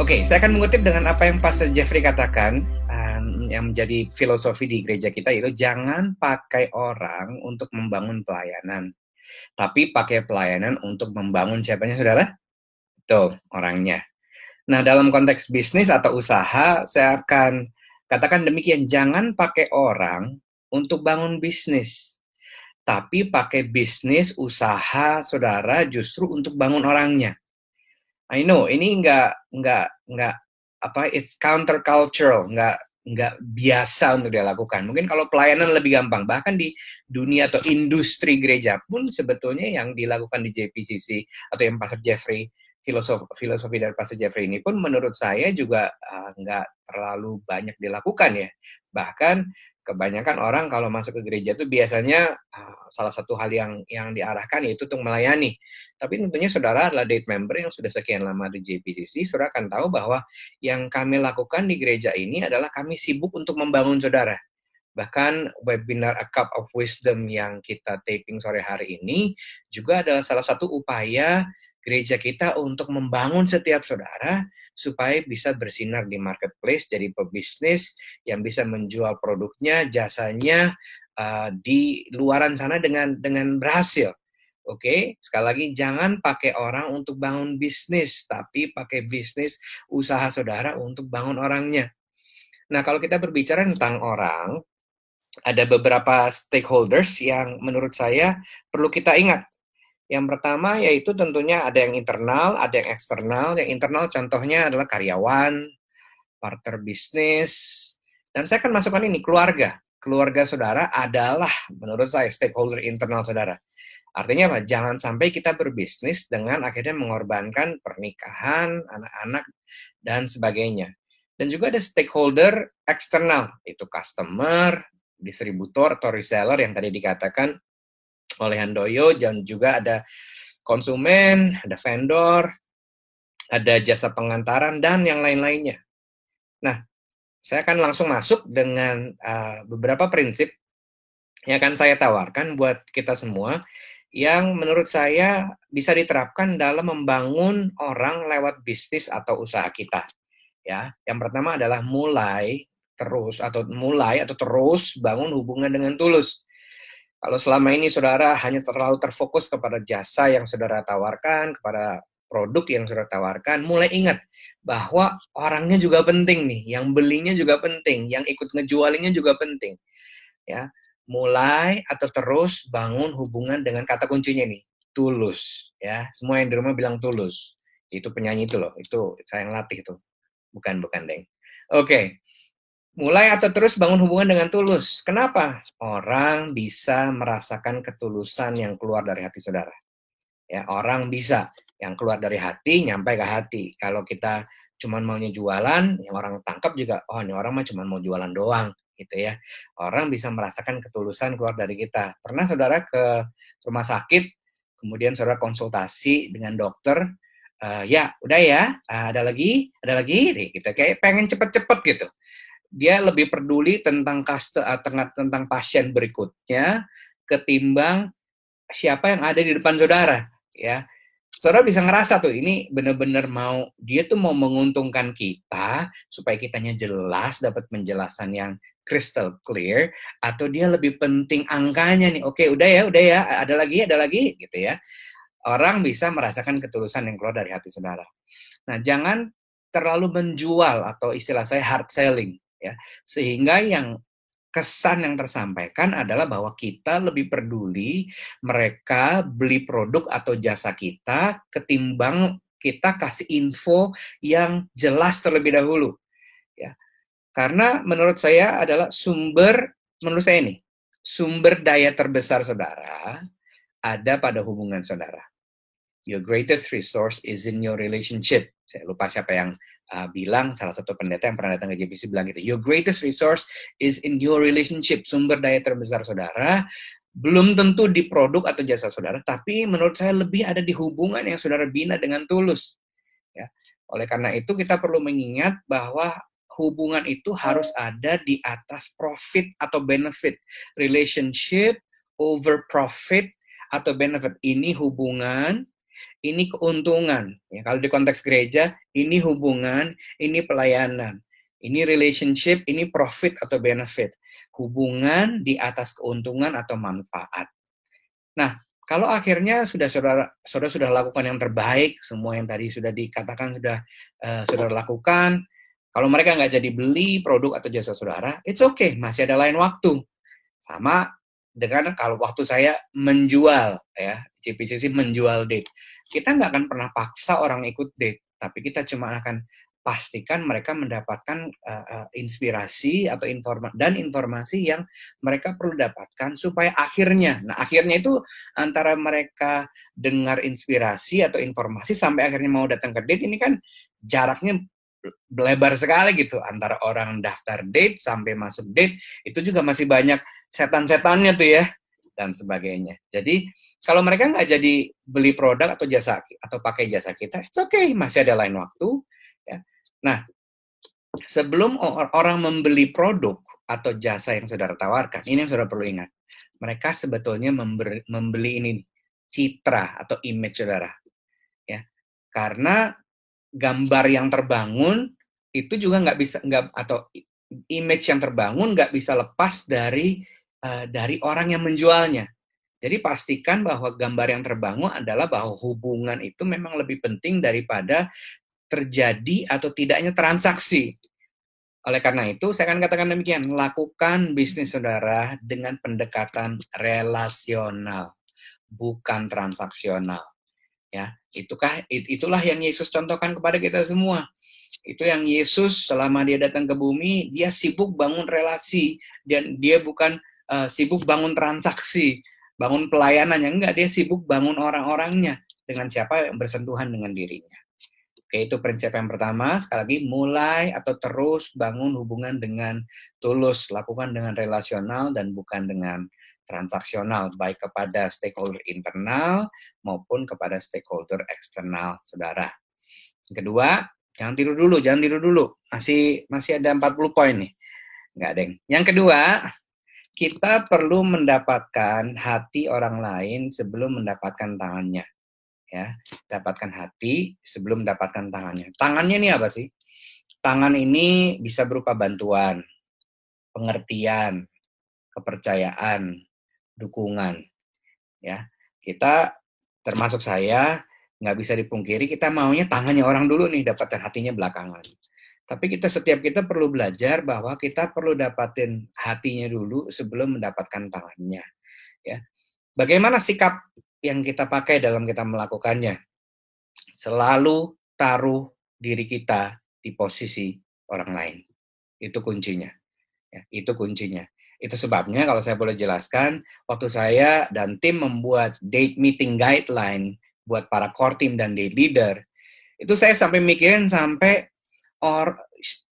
Oke, saya akan mengutip dengan apa yang Pastor Jeffrey katakan, yang menjadi filosofi di gereja kita, yaitu jangan pakai orang untuk membangun pelayanan, tapi pakai pelayanan untuk membangun siapanya, saudara? Betul, orangnya. Nah, dalam konteks bisnis atau usaha, saya akan katakan demikian, jangan pakai orang untuk bangun bisnis, tapi pakai bisnis, usaha, saudara justru untuk bangun orangnya. I know ini nggak it's countercultural, nggak biasa untuk dilakukan. Mungkin kalau pelayanan lebih gampang, bahkan di dunia atau industri gereja pun sebetulnya yang dilakukan di JPCC atau yang Pastor Jeffrey, filosofi dari Pastor Jeffrey ini pun menurut saya juga nggak terlalu banyak dilakukan ya. Bahkan kebanyakan orang kalau masuk ke gereja itu biasanya salah satu hal yang diarahkan yaitu untuk melayani. Tapi tentunya saudara adalah date member yang sudah sekian lama di JPCC, saudara akan tahu bahwa yang kami lakukan di gereja ini adalah kami sibuk untuk membangun saudara. Bahkan webinar A Cup of Wisdom yang kita taping sore hari ini juga adalah salah satu upaya gereja kita untuk membangun setiap saudara supaya bisa bersinar di marketplace, jadi pebisnis yang bisa menjual produknya, jasanya di luaran sana dengan berhasil. Oke, sekali lagi jangan pakai orang untuk bangun bisnis, tapi pakai bisnis usaha saudara untuk bangun orangnya. Nah, kalau kita berbicara tentang orang, ada beberapa stakeholders yang menurut saya perlu kita ingat. Yang pertama yaitu tentunya ada yang internal, ada yang eksternal. Yang internal contohnya adalah karyawan, partner bisnis, dan saya akan masukkan ini, keluarga. Keluarga saudara adalah menurut saya stakeholder internal saudara. Artinya apa? Jangan sampai kita berbisnis dengan akhirnya mengorbankan pernikahan, anak-anak, dan sebagainya. Dan juga ada stakeholder eksternal, itu customer, distributor, atau reseller yang tadi dikatakan oleh Handoyo, dan juga ada konsumen, ada vendor, ada jasa pengantaran, dan yang lain-lainnya. Nah, saya akan langsung masuk dengan beberapa prinsip yang akan saya tawarkan buat kita semua, yang menurut saya bisa diterapkan dalam membangun orang lewat bisnis atau usaha kita. Ya, yang pertama adalah mulai atau terus bangun hubungan dengan tulus. Kalau selama ini saudara hanya terlalu terfokus kepada jasa yang saudara tawarkan, kepada produk yang saudara tawarkan, mulai ingat bahwa orangnya juga penting nih, yang belinya juga penting, yang ikut ngejualinnya juga penting. Ya, mulai atau terus bangun hubungan dengan kata kuncinya nih, tulus. Ya, semua yang di rumah bilang tulus. Itu penyanyi itu loh, itu saya yang latih tuh. Bukan, Deng. Oke. Mulai atau terus bangun hubungan dengan tulus. Kenapa? Orang bisa merasakan ketulusan yang keluar dari hati saudara. Ya, orang bisa yang keluar dari hati nyampe ke hati. Kalau kita cuma maunya jualan, yang orang tangkap juga, oh ini orang mah cuma mau jualan doang, gitu ya. Orang bisa merasakan ketulusan keluar dari kita. Pernah saudara ke rumah sakit, kemudian saudara konsultasi dengan dokter, ya udah ya, ada lagi, gitu. Kayak pengen cepet-cepet gitu. Dia lebih peduli tentang pasien berikutnya ketimbang siapa yang ada di depan saudara, ya. Saudara bisa ngerasa tuh, ini benar-benar dia tuh mau menguntungkan kita supaya kitanya jelas, dapat penjelasan yang crystal clear, atau dia lebih penting angkanya nih. Oke, udah ya, ada lagi gitu ya. Orang bisa merasakan ketulusan yang keluar dari hati saudara. Nah, jangan terlalu menjual atau istilah saya hard selling, ya, sehingga yang kesan yang tersampaikan adalah bahwa kita lebih peduli mereka beli produk atau jasa kita ketimbang kita kasih info yang jelas terlebih dahulu, ya. Karena menurut saya adalah sumber daya terbesar saudara ada pada hubungan saudara. Your greatest resource is in your relationship. Saya lupa siapa yang bilang, salah satu pendeta yang pernah datang ke JPC bilang gitu. Your greatest resource is in your relationship. Sumber daya terbesar saudara belum tentu di produk atau jasa saudara, tapi menurut saya lebih ada di hubungan yang saudara bina dengan tulus. Ya. Oleh karena itu kita perlu mengingat bahwa hubungan itu harus ada di atas profit atau benefit. Relationship over profit atau benefit. Ini hubungan ini keuntungan. Ya, kalau di konteks gereja, ini hubungan, ini pelayanan. Ini relationship, ini profit atau benefit. Hubungan di atas keuntungan atau manfaat. Nah, kalau akhirnya saudara sudah lakukan yang terbaik, semua yang tadi sudah dikatakan saudara lakukan, kalau mereka nggak jadi beli produk atau jasa saudara, it's okay, masih ada lain waktu. Sama dengan kalau waktu saya menjual, ya, CPCC menjual date. Kita nggak akan pernah paksa orang ikut date, tapi kita cuma akan pastikan mereka mendapatkan inspirasi atau informasi yang mereka perlu dapatkan supaya akhirnya itu antara mereka dengar inspirasi atau informasi sampai akhirnya mau datang ke date, ini kan jaraknya lebar sekali gitu, antara orang daftar date sampai masuk date itu juga masih banyak setan-setannya tuh ya, dan sebagainya. Jadi kalau mereka nggak jadi beli produk atau jasa atau pakai jasa kita, it's okay, masih ada lain waktu ya. Nah, sebelum orang membeli produk atau jasa yang saudara tawarkan, ini yang saudara perlu ingat, mereka sebetulnya membeli ini citra atau image saudara ya, karena gambar yang terbangun itu juga atau image yang terbangun nggak bisa lepas dari orang yang menjualnya. Jadi pastikan bahwa gambar yang terbangun adalah bahwa hubungan itu memang lebih penting daripada terjadi atau tidaknya transaksi. Oleh karena itu, saya akan katakan demikian, lakukan bisnis saudara dengan pendekatan relasional, bukan transaksional. Ya, itulah yang Yesus contohkan kepada kita semua. Itu yang Yesus selama dia datang ke bumi, dia sibuk bangun relasi, dan dia bukan sibuk bangun transaksi, bangun pelayanan, yang enggak, dia sibuk bangun orang-orangnya dengan siapa yang bersentuhan dengan dirinya. Oke, itu prinsip yang pertama. Sekali lagi, mulai atau terus bangun hubungan dengan tulus, lakukan dengan relasional dan bukan dengan transaksional, baik kepada stakeholder internal maupun kepada stakeholder eksternal saudara. Yang kedua, jangan tidur dulu. Masih ada 40 poin nih. Enggak, Deng. Yang kedua, kita perlu mendapatkan hati orang lain sebelum mendapatkan tangannya. Ya, dapatkan hati sebelum mendapatkan tangannya. Tangannya ini apa sih? Tangan ini bisa berupa bantuan, pengertian, kepercayaan, dukungan. Ya, kita termasuk saya nggak bisa dipungkiri kita maunya tangannya orang dulu nih, dapatkan hatinya belakangan. Tapi setiap kita perlu belajar bahwa kita perlu dapatin hatinya dulu sebelum mendapatkan tangannya. Ya, bagaimana sikap yang kita pakai dalam kita melakukannya? Selalu taruh diri kita di posisi orang lain. Itu kuncinya. Ya, itu kuncinya. Itu sebabnya kalau saya boleh jelaskan, waktu saya dan tim membuat date meeting guideline buat para core team dan date leader, itu saya sampai mikirin sampai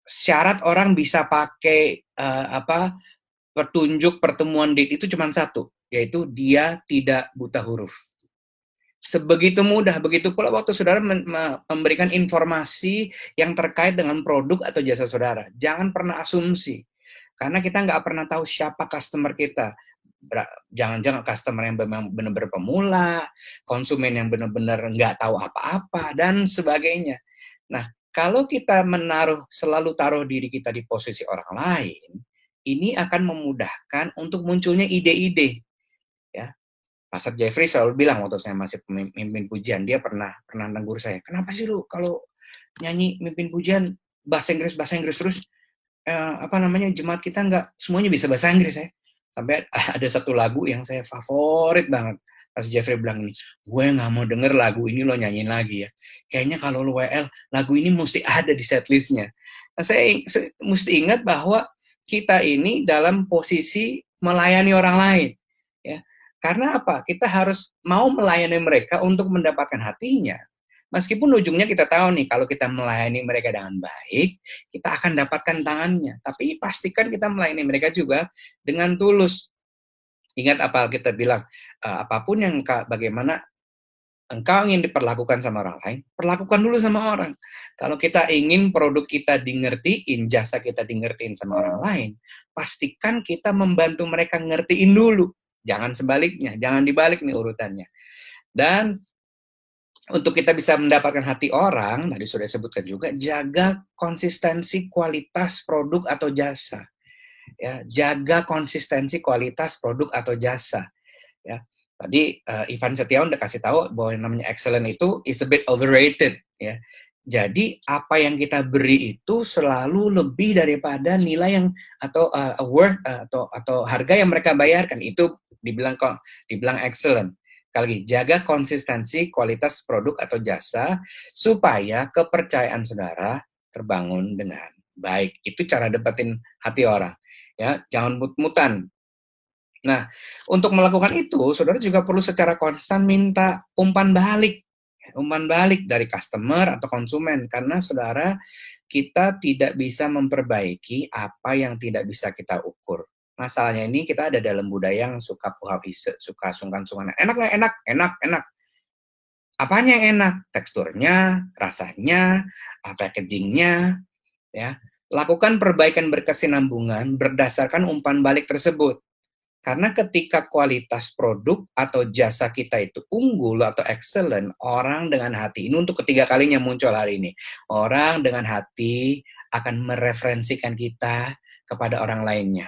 syarat orang bisa pakai petunjuk pertemuan date itu cuma satu, yaitu dia tidak buta huruf. Sebegitu mudah, begitu pula waktu saudara memberikan informasi yang terkait dengan produk atau jasa saudara. Jangan pernah asumsi, karena kita nggak pernah tahu siapa customer kita. Jangan-jangan customer yang benar-benar pemula, konsumen yang benar-benar nggak tahu apa-apa, dan sebagainya. Nah, kalau kita selalu taruh diri kita di posisi orang lain, ini akan memudahkan untuk munculnya ide-ide. Ya, Pastor Jeffrey selalu bilang waktu saya masih pemimpin pujian, dia pernah negur saya, kenapa sih lu kalau nyanyi mimpin pujian bahasa Inggris terus, jemaat kita nggak semuanya bisa bahasa Inggris ya. Sampai ada satu lagu yang saya favorit banget. Pastor Jeffrey bilang ini, gue nggak mau denger lagu ini lo nyanyiin lagi ya. Kayaknya kalau lo WL, lagu ini mesti ada di setlistnya. Nah, saya mesti ingat bahwa kita ini dalam posisi melayani orang lain. Ya. Karena apa? Kita harus mau melayani mereka untuk mendapatkan hatinya. Meskipun ujungnya kita tahu nih, kalau kita melayani mereka dengan baik, kita akan dapatkan tangannya. Tapi pastikan kita melayani mereka juga dengan tulus. Ingat apa kita bilang, apapun yang bagaimana engkau ingin diperlakukan sama orang lain, perlakukan dulu sama orang. Kalau kita ingin produk kita dingertiin, jasa kita dingertiin sama orang lain, pastikan kita membantu mereka ngertiin dulu. Jangan sebaliknya, jangan dibalik nih urutannya. Dan untuk kita bisa mendapatkan hati orang, tadi sudah disebutkan juga, jaga konsistensi kualitas produk atau jasa. Ya, jaga konsistensi kualitas produk atau jasa. Ya, tadi Ivan Setiawan udah kasih tahu bahwa yang namanya excellent itu is a bit overrated. Ya, jadi apa yang kita beri itu selalu lebih daripada nilai yang atau worth atau harga yang mereka bayarkan, itu dibilang excellent. Sekali lagi, jaga konsistensi kualitas produk atau jasa supaya kepercayaan saudara terbangun dengan baik. Itu cara dapetin hati orang. Ya, jangan mut-mutan. Nah, untuk melakukan itu, saudara juga perlu secara konstan minta umpan balik dari customer atau konsumen, karena saudara, kita tidak bisa memperbaiki apa yang tidak bisa kita ukur. Masalahnya ini kita ada dalam budaya yang suka puhabise, suka sungkan-sungkan. Enak. Apanya yang enak? Teksturnya, rasanya, packagingnya, ya. Lakukan perbaikan berkesinambungan berdasarkan umpan balik tersebut. Karena ketika kualitas produk atau jasa kita itu unggul atau excellent, orang dengan hati, ini untuk ketiga kalinya muncul hari ini, orang dengan hati akan mereferensikan kita kepada orang lainnya.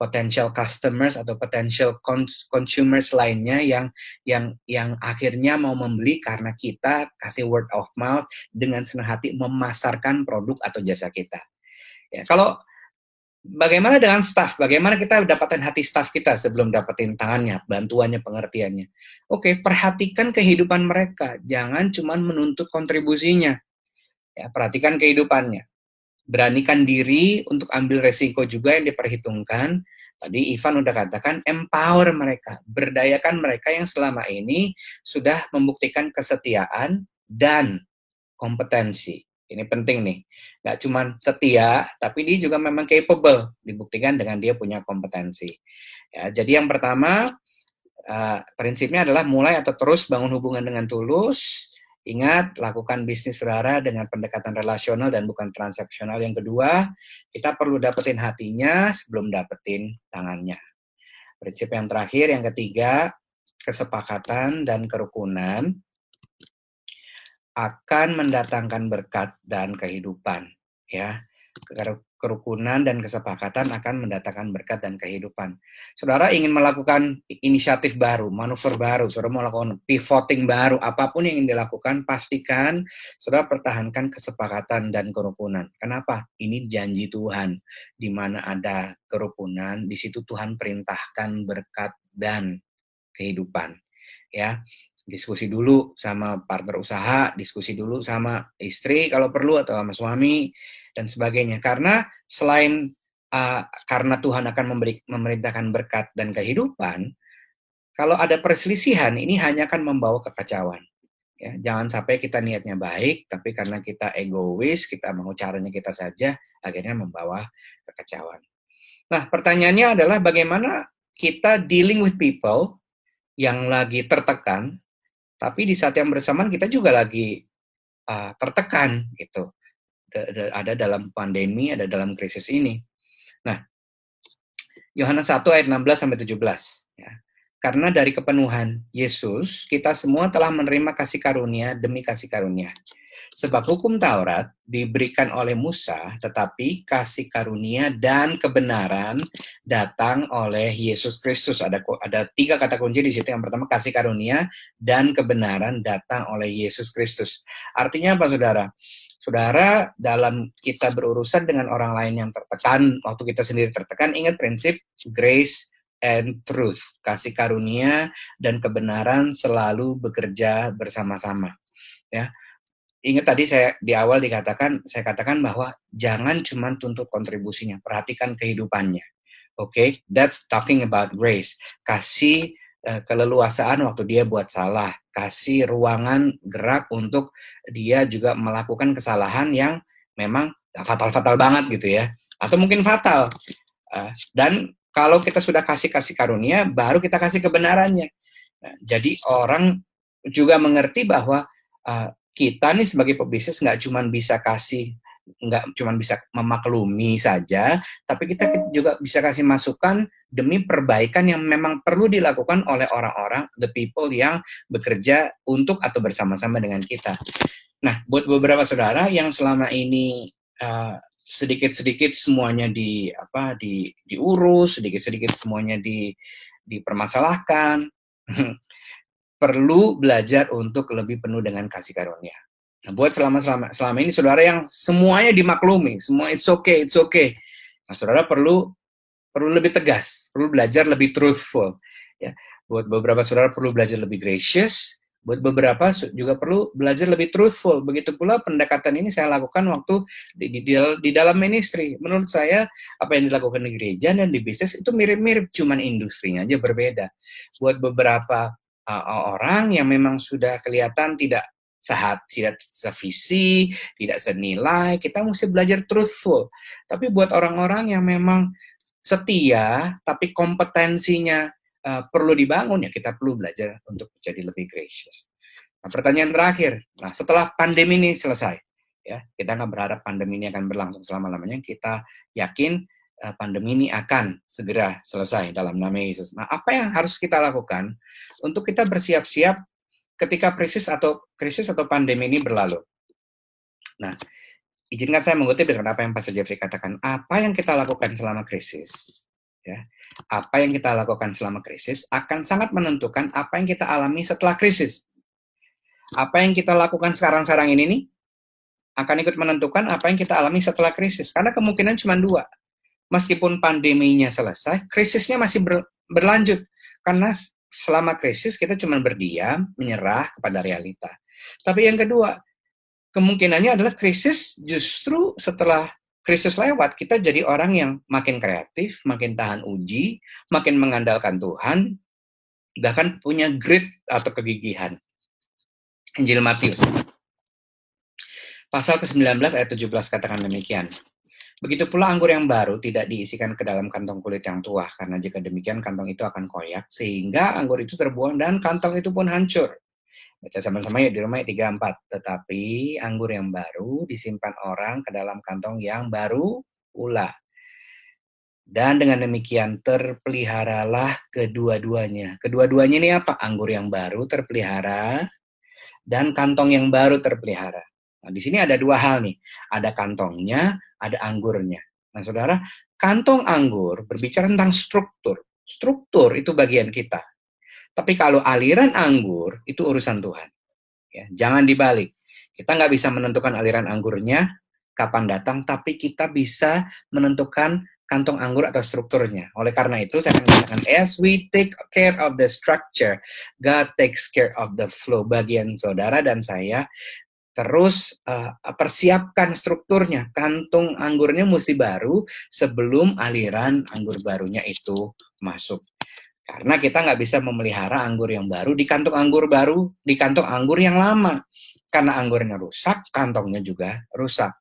Potential customers atau potential consumers lainnya yang akhirnya mau membeli karena kita kasih word of mouth dengan senang hati memasarkan produk atau jasa kita. Ya, kalau bagaimana dengan staff? Bagaimana kita dapatkan hati staff kita sebelum dapetin tangannya, bantuannya, pengertiannya? Oke, perhatikan kehidupan mereka. Jangan cuma menuntut kontribusinya. Ya, perhatikan kehidupannya. Beranikan diri untuk ambil resiko juga yang diperhitungkan. Tadi Ivan udah katakan, empower mereka. Berdayakan mereka yang selama ini sudah membuktikan kesetiaan dan kompetensi. Ini penting nih. Nggak cuma setia, tapi dia juga memang capable. Dibuktikan dengan dia punya kompetensi. Ya, jadi yang pertama, prinsipnya adalah mulai atau terus bangun hubungan dengan tulus. Ingat, lakukan bisnis saudara dengan pendekatan relasional dan bukan transaksional. Yang kedua, kita perlu dapetin hatinya sebelum dapetin tangannya. Prinsip yang terakhir, yang ketiga, kesepakatan dan kerukunan akan mendatangkan berkat dan kehidupan. Ya, kerukunan dan kesepakatan akan mendatangkan berkat dan kehidupan. Saudara ingin melakukan inisiatif baru, manuver baru, saudara mau melakukan pivoting baru, apapun yang ingin dilakukan, pastikan saudara pertahankan kesepakatan dan kerukunan. Kenapa? Ini janji Tuhan. Di mana ada kerukunan, di situ Tuhan perintahkan berkat dan kehidupan. Ya, diskusi dulu sama partner usaha, diskusi dulu sama istri kalau perlu atau sama suami dan sebagainya. Karena selain karena Tuhan akan memerintahkan berkat dan kehidupan, kalau ada perselisihan ini hanya akan membawa kekacauan. Ya, jangan sampai kita niatnya baik, tapi karena kita egois, kita mau caranya kita saja, akhirnya membawa kekacauan. Nah, pertanyaannya adalah bagaimana kita dealing with people yang lagi tertekan, tapi di saat yang bersamaan kita juga lagi tertekan gitu. Ada dalam pandemi, ada dalam krisis ini. Nah, Yohanes 1 ayat 16 sampai 17 ya. Karena dari kepenuhan Yesus, kita semua telah menerima kasih karunia demi kasih karunia. Sebab hukum Taurat diberikan oleh Musa, tetapi kasih karunia dan kebenaran datang oleh Yesus Kristus. Ada 3 kata kunci di situ. Yang pertama, kasih karunia dan kebenaran datang oleh Yesus Kristus. Artinya apa, saudara? Saudara, dalam kita berurusan dengan orang lain yang tertekan, waktu kita sendiri tertekan, ingat prinsip grace and truth. Kasih karunia dan kebenaran selalu bekerja bersama-sama. Ya. Ingat tadi saya di awal saya katakan bahwa jangan cuma tuntut kontribusinya, perhatikan kehidupannya. Oke, that's talking about grace. Kasih keleluasaan waktu dia buat salah, kasih ruangan gerak untuk dia juga melakukan kesalahan yang memang fatal-fatal banget gitu ya, atau mungkin fatal. Dan kalau kita sudah kasih karunia, baru kita kasih kebenarannya. Nah, jadi orang juga mengerti bahwa kita nih sebagai pebisnis nggak cuma bisa kasih nggak cuma bisa memaklumi saja, tapi kita juga bisa kasih masukan demi perbaikan yang memang perlu dilakukan oleh orang-orang, the people yang bekerja untuk atau bersama-sama dengan kita. Nah, buat beberapa saudara yang selama ini sedikit-sedikit semuanya diurus, sedikit-sedikit semuanya dipermasalahkan, perlu belajar untuk lebih penuh dengan kasih karunia. Nah, buat selama ini saudara yang semuanya dimaklumi, semua it's okay. Nah, saudara perlu lebih tegas, perlu belajar lebih truthful. Ya, buat beberapa saudara perlu belajar lebih gracious, buat beberapa juga perlu belajar lebih truthful. Begitu pula pendekatan ini saya lakukan waktu di dalam ministry. Menurut saya apa yang dilakukan di gereja dan di bisnis itu mirip-mirip, cuman industrinya aja berbeda. Buat beberapa orang yang memang sudah kelihatan tidak sevisi, tidak senilai, kita mesti belajar truthful. Tapi buat orang-orang yang memang setia, tapi kompetensinya perlu dibangun, ya kita perlu belajar untuk menjadi lebih gracious. Nah, pertanyaan terakhir, nah setelah pandemi ini selesai, ya kita nggak berharap pandemi ini akan berlangsung selama-lamanya, kita yakin pandemi ini akan segera selesai dalam nama Yesus. Nah, apa yang harus kita lakukan untuk kita bersiap-siap ketika krisis atau pandemi ini berlalu? Nah, izinkan saya mengutip dengan apa yang Pastor Jeffrey katakan. Apa yang kita lakukan selama krisis, ya, apa yang kita lakukan selama krisis akan sangat menentukan apa yang kita alami setelah krisis. Apa yang kita lakukan sekarang ini nih akan ikut menentukan apa yang kita alami setelah krisis. Karena kemungkinan cuma dua. Meskipun pandeminya selesai, krisisnya masih berlanjut. Karena selama krisis kita cuma berdiam, menyerah kepada realita. Tapi yang kedua, kemungkinannya adalah krisis justru setelah krisis lewat, kita jadi orang yang makin kreatif, makin tahan uji, makin mengandalkan Tuhan, bahkan punya grit atau kegigihan. Injil Matius. Pasal ke-19 ayat 17 katakan demikian. Begitu pula anggur yang baru tidak diisikan ke dalam kantong kulit yang tua, karena jika demikian kantong itu akan koyak, sehingga anggur itu terbuang dan kantong itu pun hancur. Baca sama-sama ya di Roma 3:4. Tetapi anggur yang baru disimpan orang ke dalam kantong yang baru pula. Dan dengan demikian terpeliharalah kedua-duanya. Kedua-duanya ini apa? Anggur yang baru terpelihara dan kantong yang baru terpelihara. Nah, di sini ada dua hal nih. Ada kantongnya, ada anggurnya. Nah, saudara, kantong anggur berbicara tentang struktur. Struktur itu bagian kita. Tapi kalau aliran anggur, itu urusan Tuhan. Ya, jangan dibalik. Kita nggak bisa menentukan aliran anggurnya, kapan datang, tapi kita bisa menentukan kantong anggur atau strukturnya. Oleh karena itu, saya akan katakan, as we take care of the structure, God takes care of the flow. Bagian saudara dan saya, terus persiapkan strukturnya. Kantung anggurnya mesti baru sebelum aliran anggur barunya itu masuk. Karena kita nggak bisa memelihara anggur yang baru di kantong anggur baru, di kantong anggur yang lama. Karena anggurnya rusak, kantongnya juga rusak.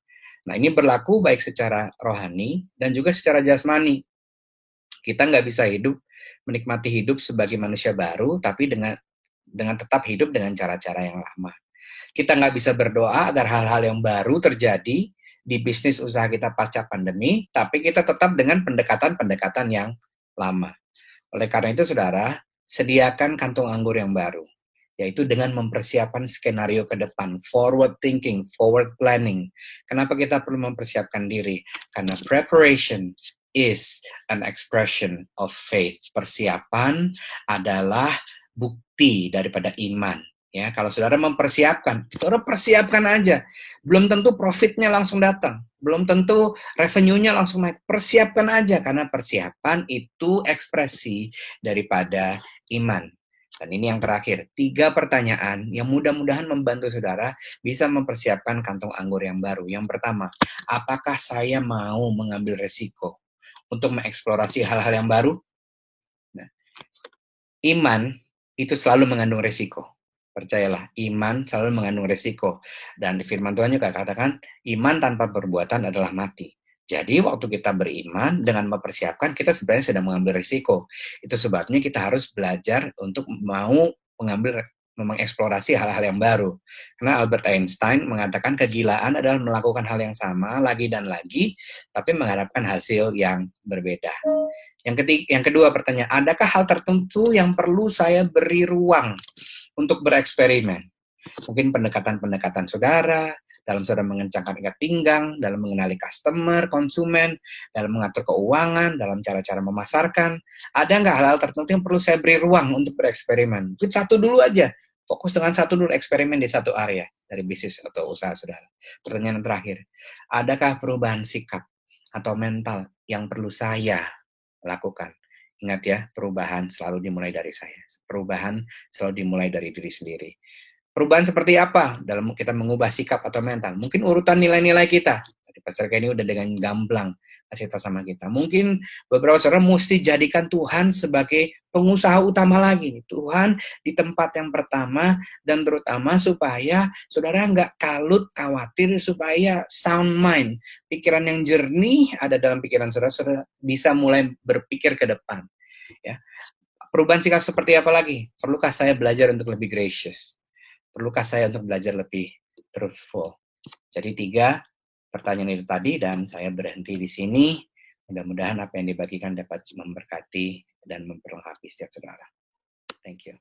Nah, ini berlaku baik secara rohani dan juga secara jasmani. Kita nggak bisa menikmati hidup sebagai manusia baru, tapi dengan tetap hidup dengan cara-cara yang lama. Kita nggak bisa berdoa agar hal-hal yang baru terjadi di bisnis usaha kita pasca pandemi, tapi kita tetap dengan pendekatan-pendekatan yang lama. Oleh karena itu, saudara, sediakan kantung anggur yang baru, yaitu dengan mempersiapkan skenario ke depan, forward thinking, forward planning. Kenapa kita perlu mempersiapkan diri? Karena preparation is an expression of faith. Persiapan adalah bukti daripada iman. Ya, kalau saudara mempersiapkan, saudara persiapkan aja. Belum tentu profitnya langsung datang, belum tentu revenue-nya langsung naik. Persiapkan aja, karena persiapan itu ekspresi daripada iman. Dan ini yang terakhir, 3 pertanyaan yang mudah-mudahan membantu saudara bisa mempersiapkan kantong anggur yang baru. Yang pertama, apakah saya mau mengambil resiko untuk mengeksplorasi hal-hal yang baru? Nah, iman itu selalu mengandung resiko. Percayalah, iman selalu mengandung resiko. Dan di firman Tuhan juga katakan, iman tanpa perbuatan adalah mati. Jadi waktu kita beriman dengan mempersiapkan, kita sebenarnya sedang mengambil resiko. Itu sebabnya kita harus belajar untuk mau mengambil mengeksplorasi hal-hal yang baru. Karena Albert Einstein mengatakan kegilaan adalah melakukan hal yang sama lagi dan lagi, tapi mengharapkan hasil yang berbeda. Yang kedua pertanyaan, adakah hal tertentu yang perlu saya beri ruang untuk bereksperimen? Mungkin pendekatan-pendekatan saudara, dalam saudara mengencangkan ikat pinggang, dalam mengenali customer, konsumen, dalam mengatur keuangan, dalam cara-cara memasarkan. Ada nggak hal-hal tertentu yang perlu saya beri ruang untuk bereksperimen? Mungkin satu dulu aja, fokus dengan satu dulu eksperimen di satu area dari bisnis atau usaha saudara. Pertanyaan yang terakhir, adakah perubahan sikap atau mental yang perlu saya lakukan? Ingat ya, perubahan selalu dimulai dari saya. Perubahan selalu dimulai dari diri sendiri. Perubahan seperti apa dalam kita mengubah sikap atau mental? Mungkin urutan nilai-nilai kita. Tadi Pastor Kenny udah dengan gamblang kasih tahu sama kita. Mungkin beberapa saudara mesti jadikan Tuhan sebagai pengusaha utama lagi. Tuhan di tempat yang pertama, dan terutama supaya saudara nggak kalut, khawatir, supaya sound mind, pikiran yang jernih ada dalam pikiran saudara, saudara bisa mulai berpikir ke depan. Ya. Perubahan sikap seperti apa lagi? Perlukah saya belajar untuk lebih gracious? Perlukah saya untuk belajar lebih truthful? Jadi 3 pertanyaan itu tadi, dan saya berhenti di sini. Mudah-mudahan apa yang dibagikan dapat memberkati dan memperlengkapi setiap saudara. Thank you.